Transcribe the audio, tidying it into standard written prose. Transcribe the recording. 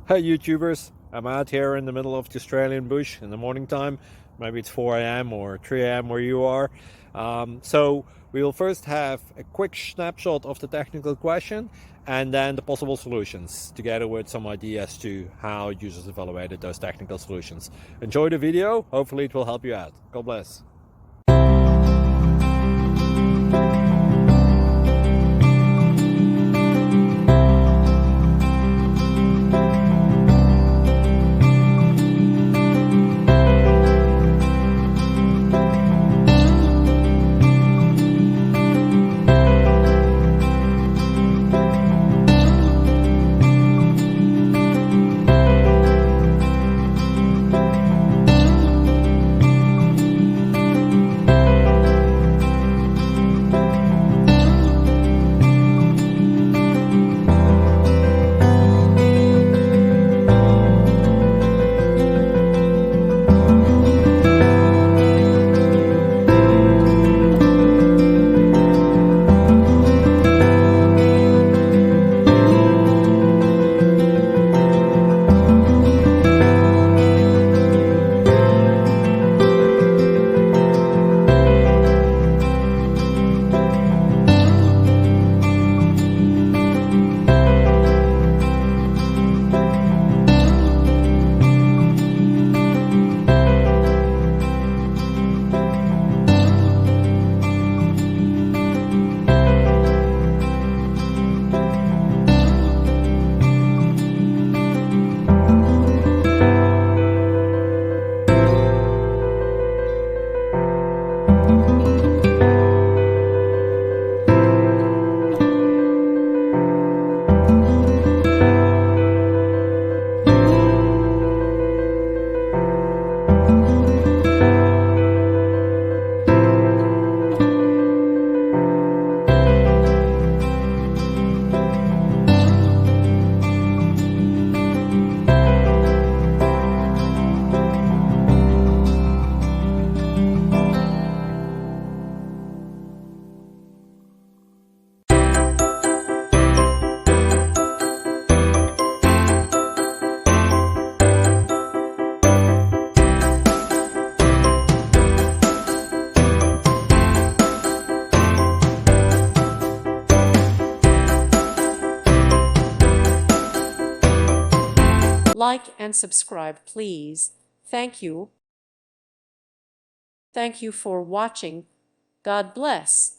Hey YouTubers, I'm out here in the middle of the Australian bush in the morning time. Maybe it's 4 a.m. or 3 a.m. where you are. So we will first have a quick snapshot of the technical question and then the possible solutions, together with some ideas to how users evaluated those technical solutions. Enjoy the video, hopefully it will help you out. God bless. Like and subscribe, please. Thank you. Thank you for watching. God bless.